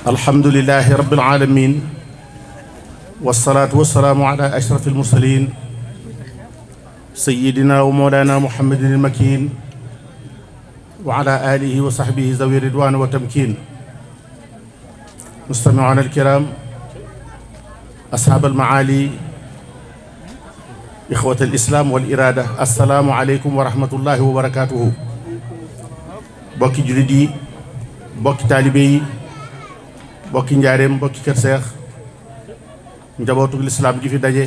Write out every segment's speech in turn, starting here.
alhamdulilahi rabbil alamin wasalaatu wasalaamu ala ashraf almursalin sayidina wa mawlana muhammadin almakin wa ala alihi wa sahbihi zawi ridwan wa tamkin mustami'una alkiram ashab almaali ixwat alislam wal irada assalaamu aleykum wa rahmatullahi wa barakatuhu bokki jullit yi bokki taalibe yi bokki njaareem bokki kër seex njabootug lislaam gi fi daje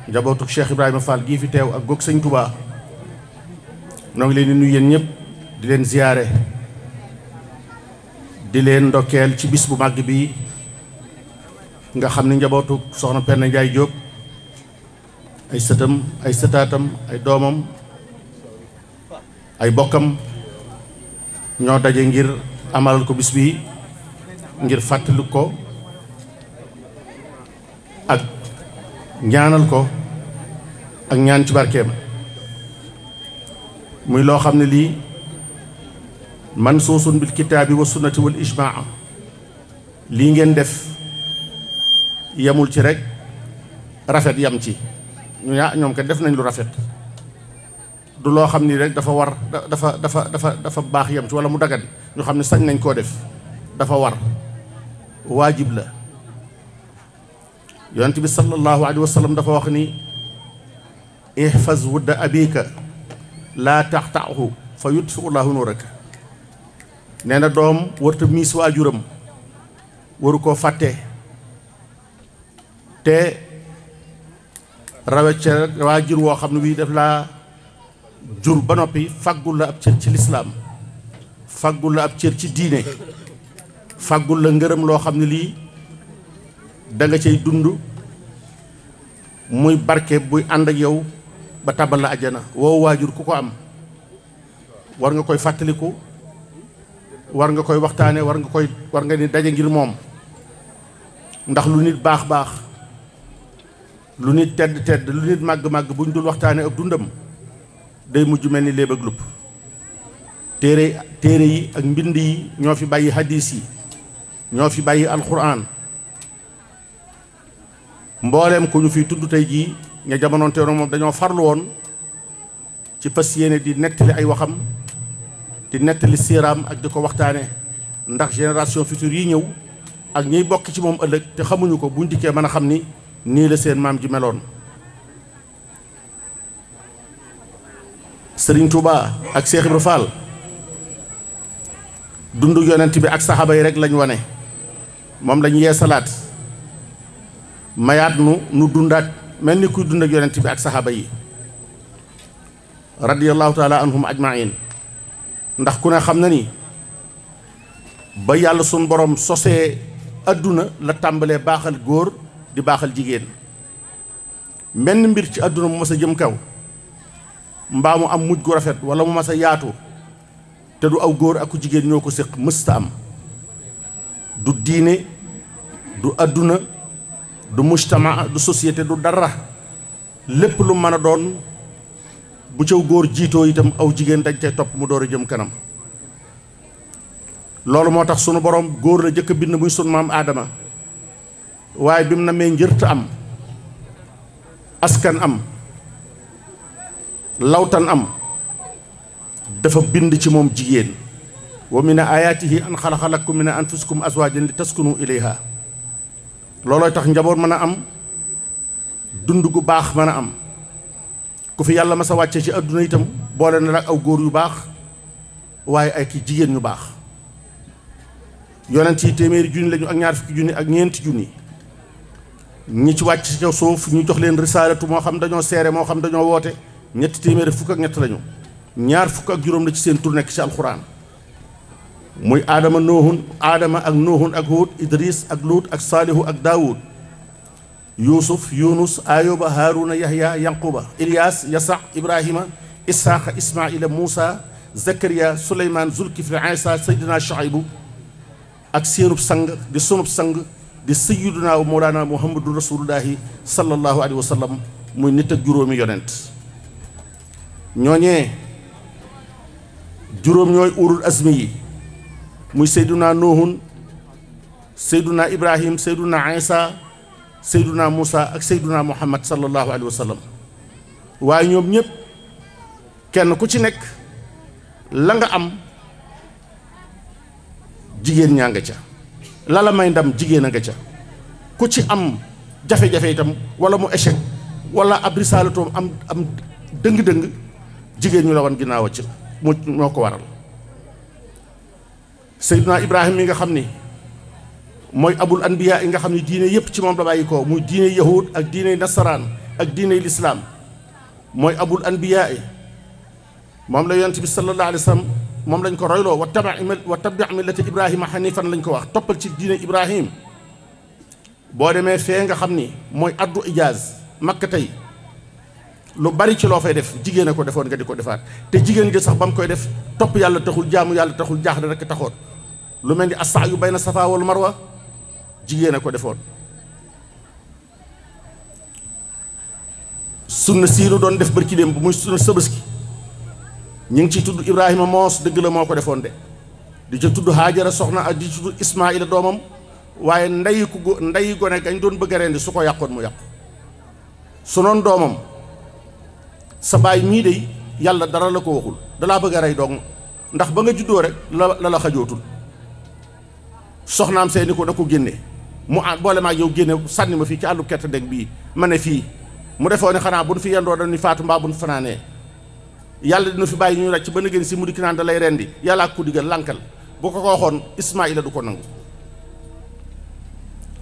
njabootug Cheikh Ibrahima Fall gii fi teew ak goog sëñ Touba noo ngi leen di nuyu yéen ñëpp di leen ziyaare di leen ndokkeel ci bis bu màgg bi nga xam ne njabootug soxna Penda Njaay Jóob ay sëtam ay sëtaatam ay doomam ay bokkam ñoo daje ngir amalal ko bis bi ngir fàttali ko ak ñaanal ko ak ñaan ci barkeem muy loo xam ne lii mansuusun bil kitaabi wa sunnati wal ijmaa lii ngeen def yemul ci rek rafet yam ci ñu ñoom kat def nañ lu rafet du loo xam ni rek dafa war dafa baax yam ci wala mu dagan ñu xam ne sañ nañ koo def dafa war waajib la yonent bi sallallahu alayhi wa sallam dafa wax ni ihfaz wudda abika laa taxtaahu fa yutfiu llahu nuuraka nee na doom warta miis waajuram waru koo fàtte te rawet ca waajur woo xam ne bii daf laa jur ba noppi faggul la ab cër ci lislaam faggul la ab cër ci diine faggul la ngërëm loo xam ne lii da nga cay dund muy barke buy ànd ak yow ba tabal la ajjana woowu waajur ku ko am war nga koy fàttaliku war nga koy waxtaane war nga ni daje ngir moom ndax lu nit baax baax lu nit tedd tedd lu nit màgg màgg bu ñu dul waxtaane ak dundam day mujj mel ni léeb ak lupp téere yi ak mbind yi ñoo fi bàyyi hadis yi ñoo fi bàyyi alquran mbooleem ku ñu fi tudd tey jii ña jamonoon teewoon moom dañoo farlu woon ci fas yéene di nettali ay waxam di nettali siiraam ak di ko waxtaane ndax génération future yi ñëw ak ñiy bokk ci moom ëllëg te xamuñu ko buñ dikkee mën a xam ni nii la seen maam ji meloon Sëriñ Touba ak Cheikh Ibra Fall dundu yonent bi ak saxaaba yi rek lañ wane moom lañ yee salaat mayaat nu dundaat mel ni kuy dund ak yonent bi ak saxaaba yi radiyallahu taala anhum ajmain ndax ku ne xam na ni ba yàlla sun borom sosee adduna la tàmbalee baaxal góor di baaxal jigéen menn mbir ci adduna mu mas a jëm kaw mbaa mu am mujj gu rafet wala mu mas a yaatu te du aw góor ak ku jigéen ñoo ko séq mësta am du diine du adduna du mujtama du société du dara lépp lu mën a doon bu caw góor jiitoo itam aw jigéen dañ cay topp mu door a jëm kanam loolu moo tax sunu borom góor la jëkk a bind muy sunu maam aadama waaye bi mu namee njërt am askan am lawtan am dafa bind ci moom jigéen wa min ayaatihi an xalaqa lakum min anfusikum azwaajan li taskunu ilayha loolooy tax njaboot mën a am dund gu baax mën a am ku fi yàlla ma sa wàcce ci adduna itam boole na ak aw góor yu baax waaye ay ki jigéen ñu baax yonent yi téeméeri junni lañu ak ñaar fukki junni ak ñeenti junni ñi ci wàcc ci kaw suuf ñu jox leen risaalatu moo xam dañoo seere moo xam dañoo woote ñetti téeméeri fukk ak ñett lañu ñaar fukk ak juróom la ci seen tur nekk ci alxuraan muy aadama ak noohun ak huud idris ak luut ak saalihu ak daawud yuusuf yunus ayoba haaruna yahya yanquba ilyas yasa ibrahima isaaqa ismaila muusa zakariya suleymaan zulkifli isa saydina shuaybu ak seenub sang di sunub sang di sayyiduna wa mawlana muhammadu rasulullahi sallallahu alayhi wa sallam muy nit ak juróomi yonent ñooñee juróom ñooy urul azmi yi muy sayduna nuuhun Seyduna Ibrahim, Seyduna Isa, Seyduna Moussa ak Seyduna Muhammad sallallahu alayhi wa sallam. waaye ñoom ñëpp kenn ku ci nekk la nga am jigéen ñaa nga ca, la la may ndam jigéen a nga ca. ku ci am jafe-jafe itam wala mu échec wala ab risaalatoom am dëng-dëng, jigéen ñu la wan ginnaaw ci moo ko waral. Seydina Ibrahima mi nga xam ni mooy abul anbiya yi nga xam ni diine yëpp ci moom la bàyyi ko, muy diine yahud ak diine nasaraan ak diine lislaam, mooy abul anbiya yi. moom la yonent bi sallallahu alayhi wa sallam moom lañ ko royloo wa tabi millata Ibrahima hanifan lañ ko wax, toppal ci diine Ibrahim. boo demee fee nga xam ni mooy addu ijaaz Makka tey lu bari ci loo fay def jigéen a ko defoon nga di ko defaat, te jigéen gi sax ba mu koy def topp yàlla taxul, jaamu yàlla taxul, jaaxle rekk taxoon. lu mel ni as-sa'yu bayna safa wal marwa jigéen a ko defoon. sunna siiru doon def bërki démb bu muy sunna sëbëski ñu ngi ciy tudd Ibrahima moos dëgg la moo ko defoon de, di ca tudd Haajara soxna ak di ci tudd Ismaayila doomam, waaye ndeyi gone gañ doon bëgg a rendi su ko yàqoon mu yàqu. su noon doomam sa baay mii de yàlla dara la ko waxul, dalaa bëgg a rey dong ndax ba nga juddoo rek la xajootul. soxnaam seeni ko da ko génne mu boole maag yow génne sànni ma fii ci àllu kerte deg bii ma ne fii mu defoo ne xanaa bu nu fi yendoo dañuy faatu mbaa bu nu fanaanee yàlla dina fi bàyyi ñu ràcc ba na gën si mu dikki naan da lay rendi yàlla ak ku digal lànkal. bu ko waxoon Ismaayila du ko nangu.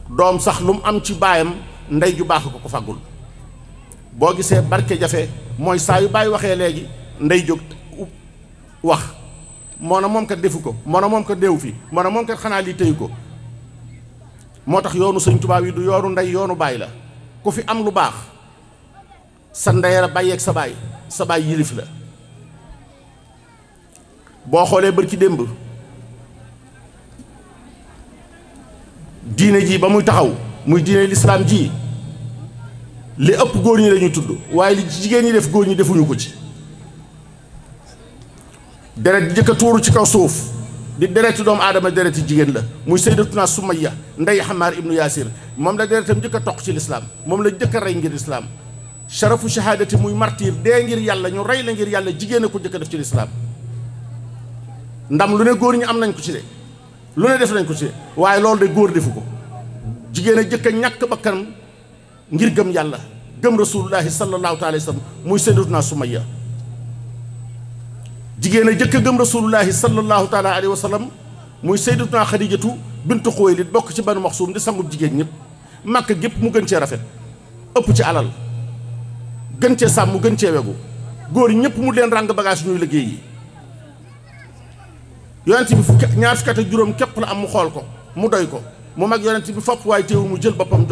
doom sax lu mu am ci baayam ndey ju baax ko faggul. boo gisee barke jafe mooy saa yu bàyyi waxee léegi ndey jóg wax moo na moom kat defu ko, moo na moom kat deewu fi, moo na moom kat xanaa lii tëyu ko. moo tax yoonu Sëñ Tuubaa yi du yoonu ndey, yoonu baay la. ku fi am lu baax sa ndey la bàyyeeg sa baay yilif la. boo xoolee bërki démb diine ji ba muy taxaw muy diine lislaam ji li ëpp góor ñi lañuy tudd, waaye li jigéen ñi def góor ñi defuñu ko ci. deret di jëkk a tuuru ci kaw suuf di dereti doomu aadama dereti jigéen la, muy sayyidatuna Sumayya ndey Xamaar ibnu Yaasir. moom la deretam njëkk a toq ci lislaam, moom la njëkk a rey ngir lislaam. sharafu shahaadati muy martyr, dee ngir yàlla ñu rey la ngir yàlla, jigéen a ko njëkk a def ci lislaam. ndam lu ne góor ñi am nañ ko ci de, lu ne def nañ ko ci de, waaye loolu de góor defu ko. jigéen a jëkk a ñàkk bakkanam ngir gëm yàlla, gëm rasulullahi sallallahu taala alayhi wa sallam, muy sayyidatuna Sumayya. jigéen a jëkk a gëm rasulullahi sallallahu taala alayhi wa sallam, muy sayyidatuna Xadijatu bintu Xuwaylid, bokk ci Banu Maxsum di sangub jigéen ñëpp. Màkk gépp mu gën cee rafet, ëpp ci alal, gën cee sàmm, gën cee wegu. góor ñëpp mu leen ràng bagage ñuy liggéey yi. yonent bi ñaar fukki at ak juróom képp la am mu xool ko mu doy ko, mu mag yonent bi fopp, waaye teewul mu jël boppam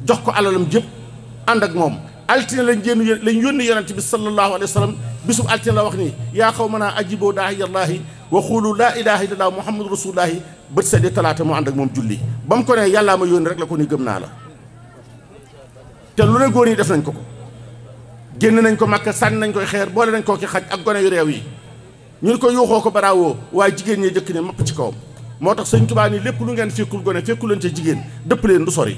jox ko alalam jëpp ànd ak moom. altine lañ yónni yonent bi sallallahu alayhi wa sallam. bisub altine la wax ni yaa qawmanaa ajiboo daa'iyallaahi wa quulu laa ilaaha illallaah muhammadu rasulullaahi. bët sa di talaata mu ànd ak moom julli. ba mu ko ne yàllaa ma yónni rek la ko ni gëm naa la. te lu ne góor ñi def nañ ko génn nañ ko Makka, sànni nañ koy xeer, boole nañ koo ki xaj ak gone yu réew yi. ñu ko yuuxoo ko baraawoo, waaye jigéen ñee jëkk ne mapp ci kawam. moo tax Sëñ Tuubaa ni lépp lu ngeen fekkul gone fekku leen ca jigéen, dëpp leen du sori.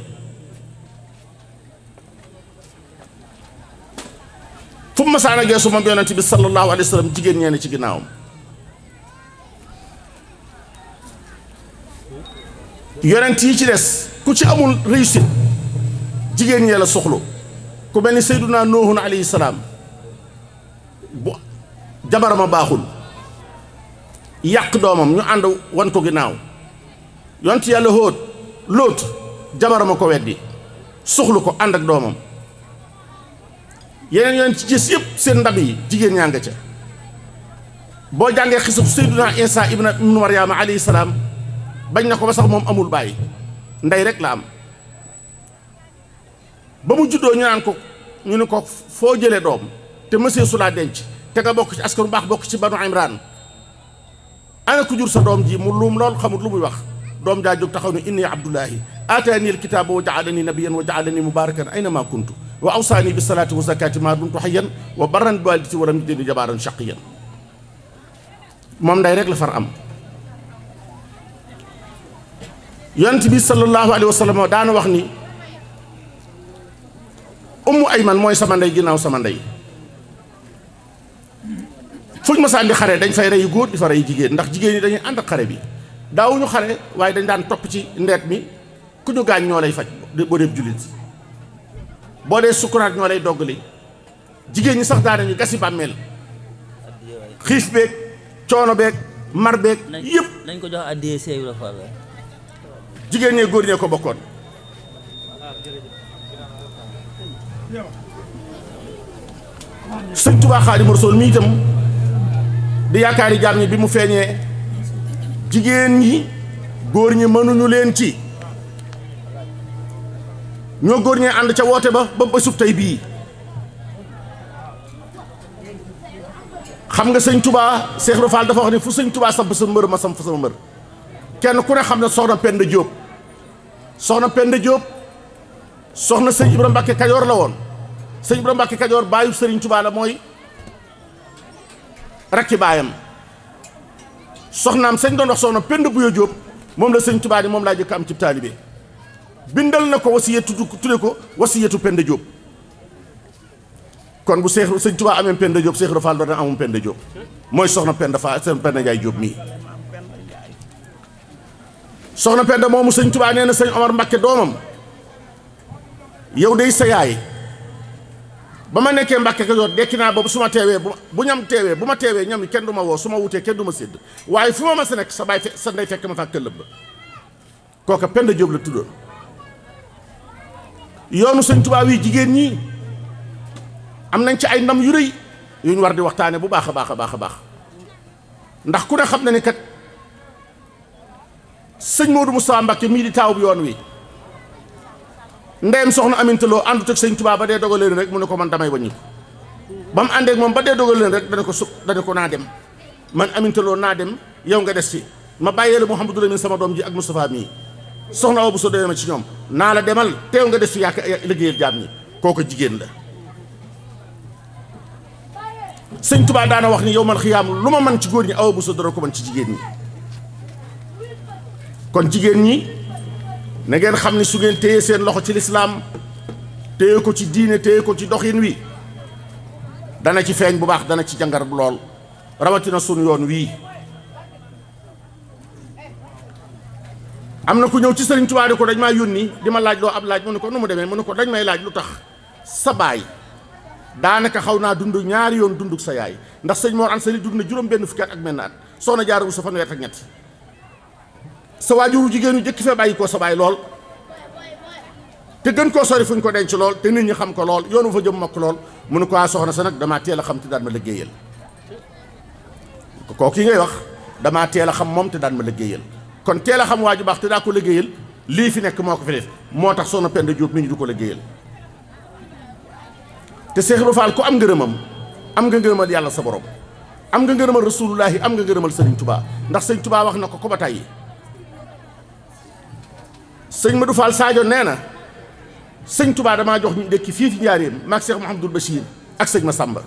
fu mu masaana geesu moom yonent bi sallallahu alayhi wa sallam jigéen ñee ne ci ginnaawam. yonent yi ci des ku ci amul réussite jigéen ñee la soxlu. ku mel ni Seydunaa Nuuhun alayhi salaam, bu jabarama baaxul yàq doomam ñu ànd wan ko ginnaaw. yonent yàlla Lóot jabarama ko weddi soxlu ko ànd ak doomam. yeneen yoon ci gis yëpp seen ndab yi jigéen ñaa nga ca. boo jàngee xisub Seydunaa Isaa ibnu Maryaama alayhi salaam, bañ na ko ba sax moom amul bàyyi, ndey rek la am. ba mu juddoo ñu ne ko foo jëlee doom te mësee su laa denc te nga bokk ci askan bu baax, bokk ci Banu Imraan, ana ku jur sa doom ji mu luum lool xamut lu muy wax. doom jaa jóg taxaw ne inni abdullahi aataani alkitaaba wa jaalani nabiyan wa jaalani mubarakan aynama kuntu wa awsaani bi salaati wa zakaati maa dumtu hayyan wa barran bi waalidati wa lam yajidni jabaaran shaqiyan. moom ndey rek la far am. yonent bi sallallahu alayhi wa sallam daana wax ni Ummu Ayman mooy sama ndey ginnaaw sama ndey fuñ ma sànni xare dañ fay rey góor di fa rey jigéen ndax jigéen ñi dañuy ànd ak xare bi daawuñu xare waaye dañ daan topp ci ndeet mi ku ñu gaañ ñoo lay faj boo dee jullit boo dee sukuraat ñoo lay doggali jigéen ñi sax daanañu gasi bàmmeel xiif beeg coono beeg mar beeg yëpp nañ ko jox addiyee Seex Ibra Faal jigéen ñee góor ñee ko bokkoon sëñ Tuubaa Xaadimu Rasuul mi itam di yaakaari jaam ñi bi mu feeñee jigéen ñi góor ñi mënuñu leen ci ñoo góor ñee ànd ca woote ba bésub tey bii xam nga sëñ Tuubaa Seex Ibra Faal dafa wax ne fu sëñ Tuubaa samp sa mbër ma samp sama mbër kenn ku ne xam ne soxna Penda Jóob soxna Penda Jóob soxna sëñ Ibra Mbàkke Kajoor la woon sëñ Ibra Mbàkke Kajoor baayu sëriñ Tuubaa la mooy rakki baayam soxnaam sëñ doon wax soxna Penda Buyo Jóob moom la sëñ Tuubaa ni moom laa jëkk am ci taalibe bindal na ko wasiyatu tudde ko wasiyatu Penda Jóob kon bu sëñ Tuubaa amee Penda Jóob Seex Ibra Faal doon amum Penda Jóob mooy soxna Penda Faal seen Penda Njaay Jóob mii soxna Penda moomu sëñ Tuubaa nee na sëñ Omar Mbàkke doomam yow day sa yaay ba ma nekkee Mbàkke Kajoor dekki naa boobu su ma teewee bu ñam teewee bu ma teewee ñam yi kenn du ma woo su ma wutee kenn du ma sédd waaye fu ma ma sa nekk sa baay sa ndey fekk ma fa këllëb ba kooka Penda Jóob la tuddoon yoonu sëñ Tuubaa wi jigéen ñi am nañ ci ay ndam yu rëy yu ñu war di waxtaane bu baax a baax a baax a baax ndax ku ne xam na ni kat sëñ Modou Moustapha Mbacké mii di taaw bi yoon wi ndeyam soxna Aminta Lo àndut ak sëñ Tuubaa ba dee dogal leen rek mu ne ko man damay wàññi ko ba mu àndeek moom ba dee dogal leen rek dana ko naa dem man Aminta Lo naa dem yow nga des fi ma bàyyee la Mouhamadou Lamine sama doom ji ak Moustapha mii soxna Awa Bousso doyee ma ci ñoom naa la demal teew nga des fi yaaka liggéeyal jaam ñi kooku jigéen la sëñ Tuubaa daana wax ni yow man xiyaam lu ma man ci góor ñi Awa Bousso dara ko man ci jigéen ñi kon jigéen ñi na ngeen xam ni su ngeen téye seen loxo ci lislaam téye ko ci diine téye ko ci doxin wi dana ci feeñ bu baax dana ci jàngar bu lool rawatina sunu yoon wii am na ku ñëw ci sëriñ Tuubaa di ko dañ maa yónni di ma laaj loo ab laaj mu ne ko nu mu demee mu ne ko dañ may laaj lu tax sa baay daanaka xaw naa dund ñaari yoon dunduk sa yaay ndax sëñ Mor Anta Sali dund na juróom benn fukki at ak menn at soxna Jaara Buso fanweer ak ñett sa waajuru jigéen ñu jëkk fee bàyyi koo sa baay lool te gën koo sori fuñ ko denc lool te nit ñi xam ko lool yoonu fa jëm mokk lool mu ne ko soxna sa nag damaa teel a xam te daan ma liggéeyal kooku yi ngay wax damaa teel a xam moom te daan ma liggéeyal kon teel a xam waa ju baax te daa ko liggéeyal lii fi nekk moo ko fi def moo tax soxna Penda Jóob mi ñu du ko liggéeyal te Seex Ibra Faal ku am ngërëmam am nga ngërëmal yàlla sa borom am nga ngërëmal rasulullaahi am nga ngërëmal sëriñ Tuubaa ndax sëñ Tuubaa wax na ko ba tàyyi sëñ Madou Fall Sadio nee na sëñ Tuubaa damaa jox ñu ndékki fii fi njaareem maag Cheikh Mouhamadul Bachir ak sëñ Massamba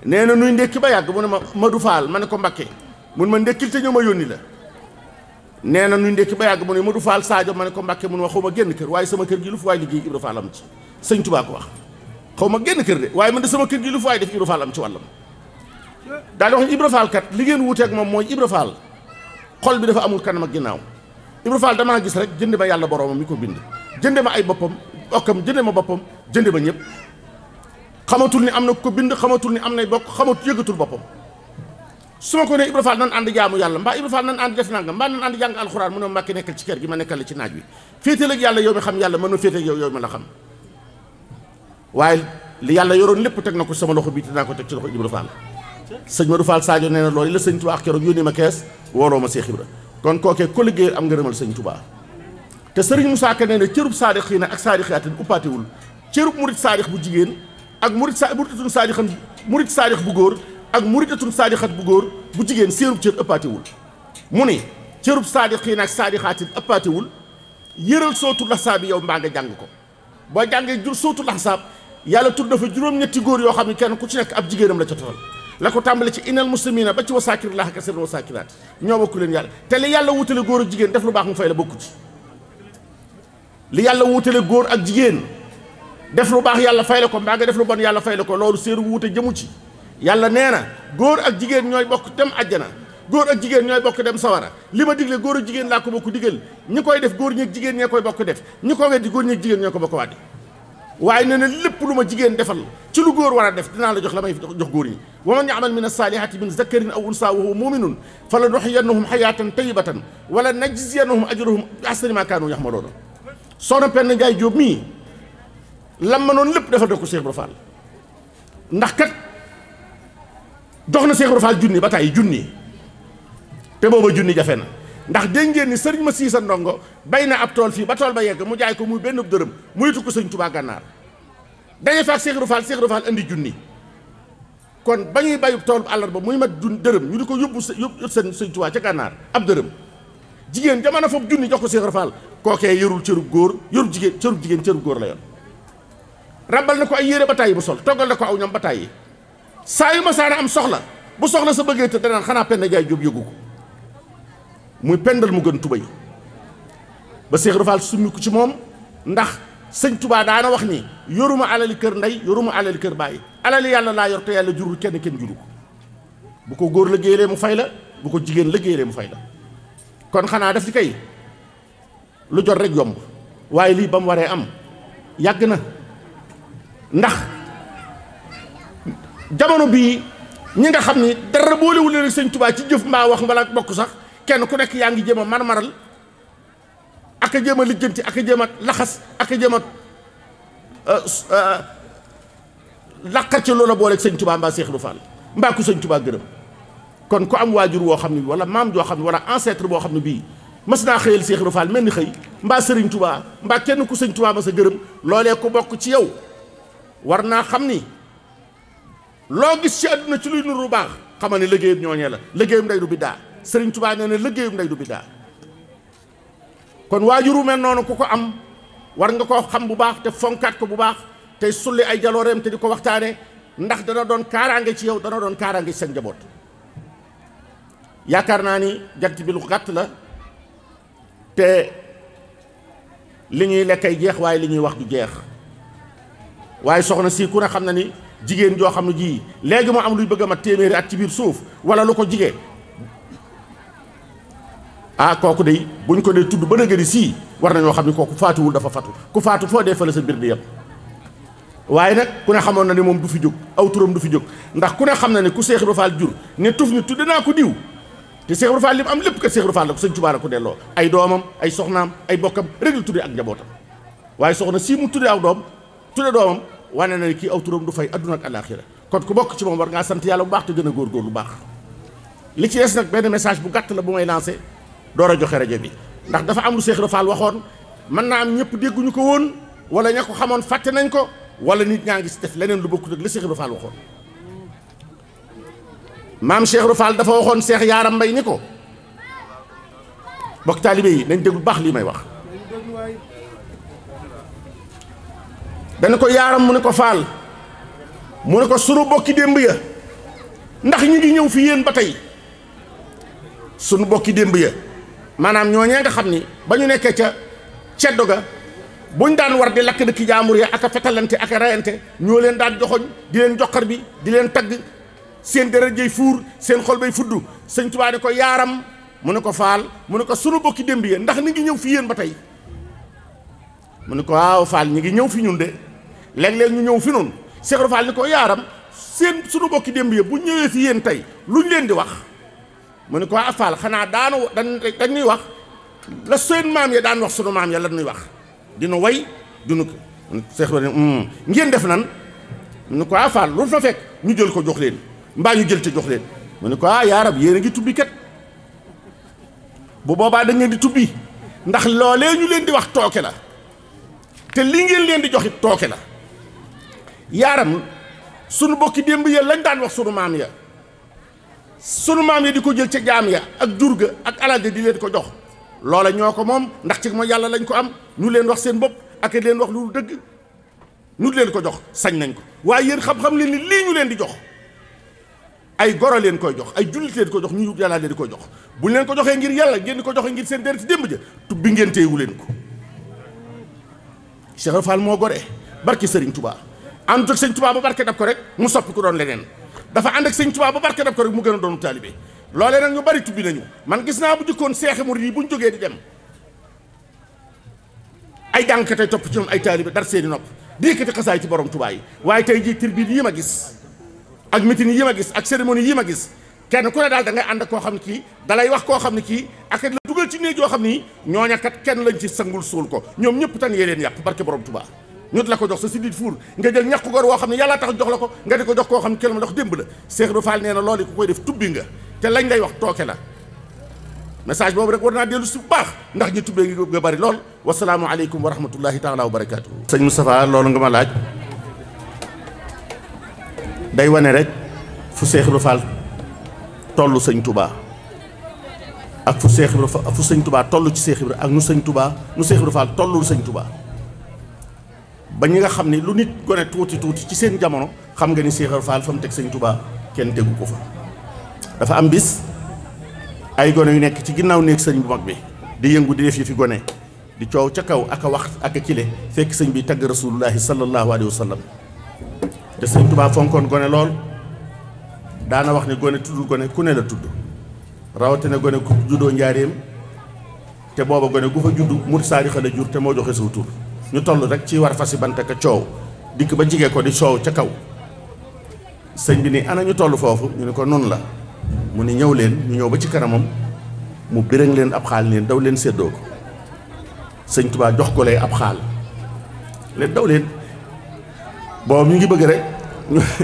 nee na nuy ndékki ba yàgg mu ne ma Madou Fall ma ne ko Mbakke mun ma ndékkil te ñëw ma yónni la nee na nuy ndékki ba yàgg mu ne Madou Fall Sadio ma ne ko Mbakke mun ma xaw ma génn kër waaye sama kër gi lu fu waay liggéey Ibra Fall am ci sëñ Tuubaa ko wax xaw ma génn kër de waaye man de sama kër gi lu fu waay def Ibra Fall am ci wàllam daal di wax ni Ibra Fall kat li ngeen wuuteeg moom mooy Ibra Fall xol bi dafa amul kanam ak ginnaaw Ibra Fall damaa gis rek jënd ma yàlla boroomam mi ko bind jënde ma ay boppam okkam jënde ma boppam jënde ma ñëpp xamatul ni am na ko bind xamatul ni am nay bokk xamatul yëgatul boppam su ma ko ne Ibra Fall nan ànd jaamu yàlla mbaa Ibra Fall nan ànd def nangam mbaa nan ànd jàng alxuraan mu ne Mbàkke nekkal ci kër gi ma nekkal la ci naaj wi féetal ak yàlla yow mi xam yàlla mën na féetal ak yow mi la xam waaye li yàlla yoroon lépp teg na ko sama loxo bii te naa ko teg ci loxo Ibra Fall sëñ Madou Fall Sadio nee na loolu la sëñ Tuubaa keroog yónnee ma kees wooloo ma Seex Ibra kon kookee ko liggéey am ngërëmal sëñ Tuubaa te sëriñ Musaa Ka nee na cërub saadixiina ak saadixaatin uppaatewul cërub murit saadix bu jigéen ak muritatun saadixan murit saadix bu góor ak muritatun saadixat bu góor bu jigéen seenub cër ëppaatewul mu ni cërub saadixiina ak saadixaatin ëppaatewul yëral sootu laxsaab bi yow mbaa nga jàng ko boo jàngee sootu laxsaab yàlla tudd dafa juróom-ñetti góor yoo xam ne kenn ku ci nekk ab jigéenam la ca tofal la ko tàmbale ci innal muslimina ba ci wasaakirillaah kasiiran wa saakiraat ñoo bokk leen yàlla te li yàlla wutale góor ak jigéen def lu baax mu fay la bokku ci li yàlla wutale góor ak jigéen def lu baax yàlla fay la ko mbaa nga def lu bon yàlla fay la ko loolu séeru wuute jëmu ci yàlla nee na góor ak jigéen ñooy bokk dem àjjana góor ak jigéen ñooy bokk dem sawara li ma digle góor ak jigéen laa ko bokk digal ñi koy def góor ñeeg jigéen ñee koy bokk def ñi ko weddi góor ñeeg jigéen ñoo ko bokk wàddi waaye nee na lépp lu ma jigéen defal ci lu góor war a def dinaa la jox la may jox góor ñi wa man ya'mal min as-salihati min zakarin aw unsa wa huwa muminun fa la nuhyiyannahum hayatan tayyibatan wala najziyannahum ajrahum bi ahsani ma kaanu ya'maluun soxna Penda Njaay Jóob mii lam ma noonu lépp defal na ko Cheikh Ibra Fall ndax kat dox na Cheikh Ibra Fall junni ba tey junni te booba junni jafe na ndax dégg ngeen ni sëriñ ma siisa ndongo bay na ab tool fii ba tool ba yegg mu jaay ko muy benn dërëm muy tukk sëñ Tuubaa gànnaar dañuy faak Cheikh Ibra Fall indi junni kon ba ñuy bayub tool bu àllarba muy mat dërëm ñu di ko yóbbu sëñ Tuubaa ca gànnaar ab dërëm jigéen jamono foofu junni jox ko Cheikh Ibra Fall kookee yorul cërub góor yorub jigéen cërub góor la yoon rabal na ko ay yére ba tàyyi bu sol toggal na ko aw ñam ba tàyyi saa yu ma saana am soxla bu soxla sa bëggee te danaan xanaa Penda Njaay Jóob yëgu ko muy pendal mu gën tubay ba Cheikh Ibra Fall summi ko ci moom ndax sëñ Tubaa daana wax ni yoruma alali kër ndey yoruma alali kër bàyyi alali yàlla laa yor te yàlla jurul kenn juru ko bu ko góor liggéeyee mu fay la bu ko jigéen liggéeyee mu fay la kon xanaa def ci kay lu jot rek yomb waaye lii ba mu waree am yàgg na ndax jamono bii ñi nga xam ni dara boolewul leen sëñ Tubaa ci jëf mbaa wax mbala bokk sax kenn ku nekk yaa ngi jéem a marmaral ak a jéem a lijjanti ak a jéem a laxas ak a jéem a laqar ci loola booleeg sëñ Tubaa mbaa Cheikh Ibra Fall mbaa ku sëñ Tubaa gërëm kon ku am waajur woo xam ne wala maam joo xam ne wala ancêtre boo xam ne bii mas naa xëyal Cheikh Ibra Fall mel ni xëy mbaa sëriñ Tubaa mbaa kenn ku sëñ Tubaa mas a gërëm loolee ku bokk ci yow war naa xam ni loo gis ci àdduna ci luy nuru baax xamal ne liggéeyam ñooñee la liggéeyam ndey du biddaa sëriñ Tubaa nee na liggéeyam ndey du biddaa kon waajuru mel noonu ku ko am war nga koo xam bu baax te fonkaat ko bu baax tey sulli ay jalooreem te di ko waxtaane ndax dana doon kaaraange ci yow dana doon kaaraange ci seen njaboot yaakaar naa ni jant bi lu gàtt la te li ñuy lekkay jeex waaye li ñuy wax du jeex waaye soxna si ku ne xam na ni jigéen joo xam ne ji léegi moo am luy bëgg a mat téeméeri at ci biir suuf wala lu ko jigee ah kooku de buñ ko dee tudd ba na gëni sii war nañoo xam ne kooku faatuwul dafa fatu ku faatu foo dee fële sa mbir di yëpp waaye nag ku ne xamoon na ni moom du fi jóg aw turam du fi jóg ndax ku ne xam na ne ku Cheikh Ibra Fall jur ne tuf ni tudde naa ko diw te Cheikh Ibra Fall li mu am lépp kat Cheikh Ibra Fall la ko sëñ Tuubaa la ko delloo ay doomam ay soxnaam ay bokkam rek la tudde ak njabootam waaye soxna sii mu tudde aw doom tudde doomam wane na ne kii aw turam du fay adduna ak alaaxira kon ku bokk ci moom war ngaa sant yàlla bu baax te gën a góorgóor lu baax li ci des nag benn message bu gàtt la bu may lancé door a joxe rajo bi ndax dafa am lu Cheikh Ibra Fall waxoon mën naa am ñëpp dégguñu ko woon wala ña ko xamoon fàtte nañ ko wala nit ñaa ngi si def leneen lu bokkut ak li Cheikh Ibra Fall waxoon maam Cheikh Ibra Fall dafa waxoon Cheikh Yaaram Mbay ni ko bokk taalibe yi nañ déglu baax lii may wax dana ko yaaram mu ne ko Fall mu ne ko sunu bokki démb ya ndax ñu ngi ñëw fi yéen ba tey sunu bokki démb ya maanaam ñooñee nga xam ni ba ñu nekkee ca ceddo ga buñ daan war di lakk dëkki jaamur ya ak a fetalante ak a rayante ñoo leen daan joxoñ di leen joxar bi di leen tagg seen deret jëy fuur seen xol bay fudd sëñ Tuubaa ne ko yaaram mu ne ko Faal mu ne ko sunu bokki démb ya ndax ni ngi ñëw fi yéen ba tey mu ne ko waaw Faal ñi ngi ñëw fi ñun de léeg-léeg ñu ñëw fi noonu Cheikh Ibra Fall ni ko yaaram seen sunu bokki démb ya bu ñëwee fi yéen tey luñ leen di wax mu ne ko waa Fall xanaa dañuy wax la seen maam ya daan wax sunu maam ya la ñuy wax dina way dinu ko Cheikh Ibra ngeen def nan mu ne ko waa Fall lu fa fekk ñu jël ko jox leen mbaa ñu jël te jox leen mu ne ko yaaram yéen a ngi tubbi kat bu boobaa da ngeen di tubbi ndax loolee ñu leen di wax tooke la te li ngeen leen di joxit tooke la yaaram sunu bokki démb ya lañ daan wax sunu maam ya di ko jël ca jaam ya ak jur ga ak alal di leen ko jox loola ñoo ko moom ndax ci ma yàlla lañ ko am ñu leen wax seen bopp ak leen wax lu dëgg ñu leen ko jox sañ nañ ko waaye yéen xam-xam leen ni lii ñu leen di jox ay goro leen koy jox ay jullit leen ko jox ñu yàlla leen di koy jox buñ leen ko joxee ngir yàlla ngeen di ko joxee ngir seen deret démb ja tubbi ngeen téyewu leen ko. Cheikh Fall moo gore barke Serigne Touba ànd ak Sëñ Touba ba barke dab ko rek mu soppi ko doon leneen dafa ànd ak Sëñ Touba ba barke dab ko rek mu gën a doon taalibe loolee nag ñu bari tubbi nañu man gis naa bu jëkkoon seexi murid yi buñ jógee di dem ay jàngkatay topp ci ñoom ay taalibe dar seeni nopp di yëkkati xasaay ci borom Touba yi waaye tey jii tribune yi ma gis ak meeting yi ma gis ak cérémonie yi ma gis kenn ku ne daal da ngay ànd ak koo xam ne kii dalay wax koo xam ne kii ak la dugal ci néeg yoo xam ni ñooña kat kenn lañ ci sangul suul ko ñoom ñëpp tan yee leen yàpp barke borom Touba ñut la ko jox sa si dit fuur nga jël ñàkk góor woo xam ne yàlla tax jox la ko nga di ko jox koo xam ne kenn ma dox démb la Cheikh Ibra Fall nee na loolu ku koy def tubbi nga te lañ lay wax tooke la message boobu rek war naa dellu si bu baax ndax ñi tubbee ngi nga bari lool wasalaamu aleykum wa rahmatullahi taala wa barakaatu. sëñ Moustapha loolu nga ma laaj day wane rek fu Cheikh Ibra Fall tollu sëñ Touba ak fu Cheikh Ibra fu sëñ Touba toll ci Cheikh Ibra ak nu Cheikh Ibra Fall tollul sëñ Touba ba ñi nga xam ne lu nit gone tuuti ci seen jamono xam nga ni Cheikh Ibra Fall fa mu teg sëñ Touba kenn tegu ko fa. dafa am bis ay gone yu nekk ci ginnaaw néeg sëñ bu mag bi di yëngu di def yi fi gone di coow ca kaw ak a wax ak a kile fekk sëñ bi tagg rasulullahi sallallahu alayhi wa sallam te sëñ Touba fonkoon gone lool daana wax ne gone tuddul gone ku ne la tudd rawatina gone ku juddoo njaareem te booba gone gu fa juddu mur saarixa la jur te moo joxe saw tur ñu toll rek ci war fasi bante ka coow dikk ba jigee ko di coow ca kaw sëñ bi ni ana ñu toll foofu ñu ne ko noonu la mu ni ñëw leen ñu ñëw ba ci kanamam mu bërëng leen ab xaal leen daw leen séddoo ko sëñ Touba jox ko lay ab xaal leen daw leen boobu ñu ngi bëgg rek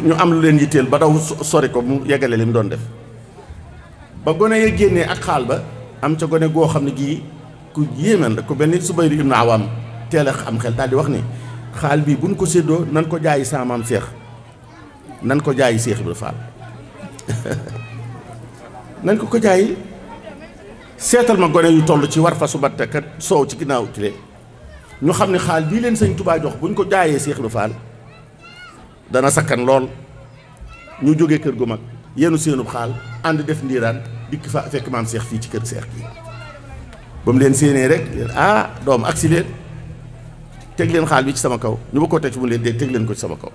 ñu am lu leen yitteel ba daw sori ko mu yeggale li mu doon def ba gone ya génnee ak xaal ba am ca gone goo xam ne gii ku yéeman la ku mel ni Subayru ibn Awaam teel a am xel daal di wax ni xaal bii buñ ko séddoo nan ko jaayi sama maam Cheikh nan ko jaayi Cheikh Ibra Fall nan ko jaayi seetal ma gone yu toll ci war fa su batte kat soow ci ginnaaw kile ñu xam ne xaal bii leen sëñ Touba jox buñ ko jaayee Cheikh Ibra Fall dana sakkan lool ñu jógee kër gu mag yenu seenub xaal ànd def ndiiraan dikk fa fekk maam Cheikh fii ci kër Cheikh gi ba mu leen séenee rek doom agsi leen teg leen xaal bi ci sama kaw ñu ba ko teg ci mu leen dee teg leen ko ci sama kaw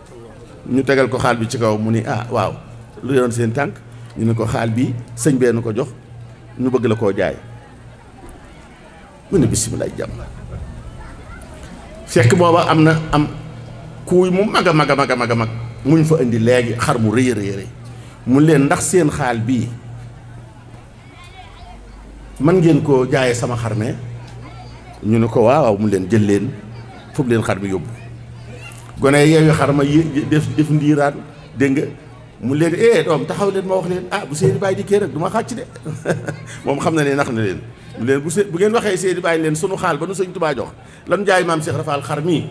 ñu tegal ko xaal bi ci kaw mu ni waaw lu yoon seen tànk ñu ne ko xaal bi sëñ bee nu ko jox ñu bëgg la koo jaay mu ne bisimilah jàmm fekk booba am kuuy mu mag a mag muñ fa indi léegi xar mu rëy rëy mu leen ndax seen xaal bii man ngeen koo jaayee sama xar me ñu ne ko waaw mu leen jël leen foofu leen xar mi yóbbu gone yeewi xar ma def ndiiraan dégg nga mu leen doom taxaw leen ma wax leen bu seeni bàyyi dikkee rek du ma xàcc de moom xam na ne nax na leen mu leen bu ngeen waxee seeni bàyyi leen sunu xaal ba nu sëñ Touba jox lan jaay maam Cheikh Ibra Fall xar mii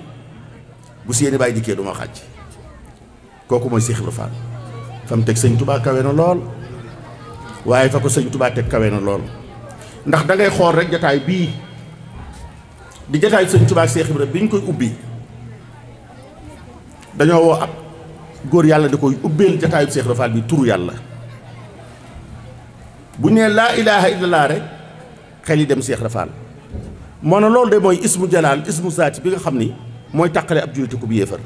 bu seeni bàyyi dikkee du ma xàcc kooku mooy Cheikh Ibra Fall fa mu teg sëñ Touba kawe na lool waaye fa ko sëñ Touba teg kawe na lool ndax da ngay xool rek jataay bii di jataay sëñ Touba Cheikh Ibra bi ñu koy ubbi dañoo woo ab góor yàlla da koy ubbeel jataayu Cheikh Ibra Fall bi turu yàlla bu nee laa ilaha illallah rek xel yi dem Cheikh Ibra Fall moo ne loolu de mooy ismu jalaal ismu zaati bi nga xam ni mooy tàqale ab jullite ko bu yéefar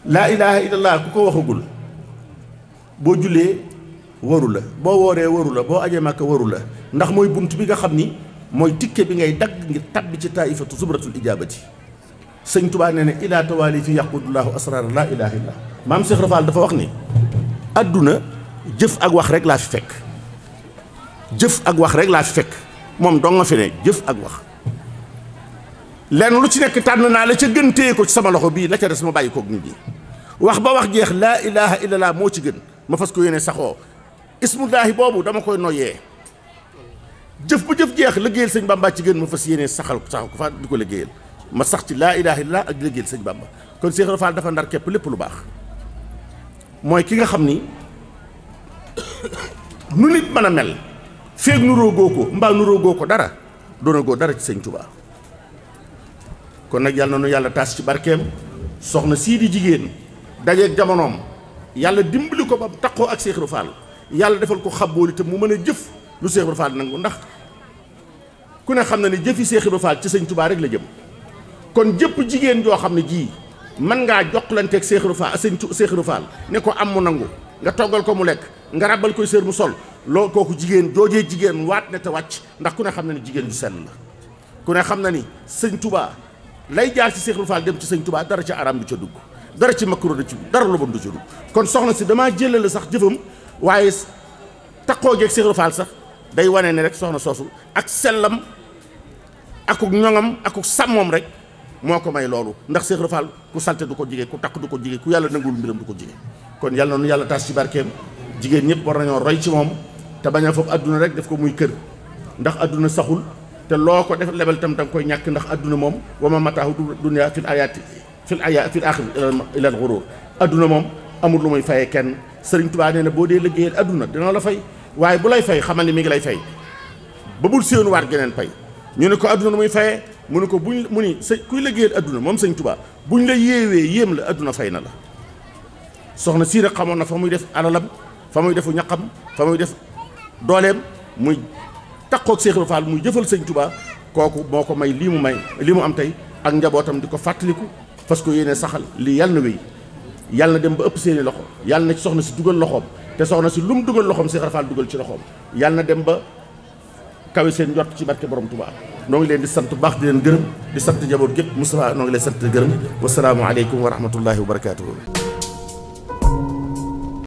laa ilaha illallah ku ko waxagul boo jullee waru la boo wooree waru la boo ajee màkka waru la ndax mooy bunt bi nga xam ni mooy tikke bi ngay dagg ngir tabbi ci taifatu subratul ijabati sëñ Touba nee na ilaa tawaali fi yaqudullahu asrar laa ilaha illa maam Cheikh Ibra Fall dafa wax ni adduna jëf ak wax rek laa fi fekk jëf ak wax rek laa fi fekk moom dong nga fi ne jëf ak wax lenn lu ci nekk tànn naa la ca gën téye ko ci sama loxo bii la ca des ma bàyyi koog nit ñi wax ba wax jeex laa ilaha illallah moo ci gën ma fas ko yéene saxoo ismullahi boobu dama koy noyyee jëf ba jëf jeex liggéeyal sëñ Bamba ci gën ma fas yéene saxal ko fa di ko liggéeyal ma sax ci laa ilaha illallah ak di liggéeyal sëñ Bamba kon Cheikh Ibra Fall dafa ndar képp lépp lu baax mooy ki nga xam ni nu nit mën a mel feeg nuroo goo ko mbaa nuroo goo ko dara doona goo dara ci sëñ Touba kon nag yàlla na nu yàlla taas ci barkeem soxna sii di jigéen dajeeg jamonoom yàlla dimbali ko ba taxoo ak Cheikh Ibra Fall yàlla defal ko xabbooli te mu mën a jëf lu Cheikh Ibra Fall nangu ndax ku ne xam na ne jëfi Cheikh Ibra Fall ci sëñ Touba rek la jëm kon jëpp jigéen joo xam ne jii mën ngaa joxlanteeg Cheikh Ibra Fall sëñ Cheikh Ibra Fall ne ko am mu nangu nga toggal ko mu lekk nga rabal koy sër mu sol loolu kooku jigéen joojee jigéen waat ne te wàcc ndax ku ne xam na ni jigéen ju sell la ku ne xam na ni sëñ Touba lay jaar ci Cheikh Ibra Fall dem ci sëñ Touba dara ca aram du ca dugg dara ci makro du ci dara lu bon du ca dugg kon soxna si damaa jëlale sax jëfam waaye taxoo geeg Cheikh Ibra Fall sax day wane ne rek soxna soosu ak sellam akuk ñoŋam akuk sàmmoom rek moo ko may loolu ndax Cheikh Ibra Fall ku salte du ko jige ku takk du ko jige ku yàlla nangul mbiram du ko jige kon yàlla noonu yàlla taas ci barkeem jigéen ñëpp war nañoo roy ci moom te bañ a foofu adduna rek def ko muy kër ndax adduna saxul te loo ko def lebal tam da nga koy ñàkk ndax adduna moom wa ma mataahu dunya fil ayaati fil aaxir ilal xuruur adduna moom amul lu muy fayee kenn Sëriñ Tuubaa nee na boo dee liggéeyal adduna dina la fay waaye bu lay fay xamal ni mi ngi lay fay ba bul séenu waat geneen pay ñu ne ko adduna lu muy fayee mu ne ko buñ mu ni sa kuy liggéeyal adduna moom Sëriñ Tuubaa buñ la yéewee yéem la adduna fay na la soxna sii rek xamoon na fa muy def alalam fa muy defu ñaqam fa muy def dooleem muy takkook Cheikh Ibra Fall muy jëfal Sëriñ Tuubaa kooku moo ko may lii mu am tey ak njabootam di ko fàttaliku parce que yéene saxal lii yàlla na wéy yàlla na dem ba ëpp seeni loxo yàlla na ci soxna si dugal loxoom te soxna si lu mu dugal loxoom Cheikh Ibra Fall dugal ci loxoom yàlla na dem ba kawe seen njort ci barke borom Tuubaa noo ngi leen di sant bu baax di leen gërëm di sant njaboot gépp Moustapha noo ngi leen sant di gërëm wasalaamu aleykum wa rahmatullahi wa barakaatuhu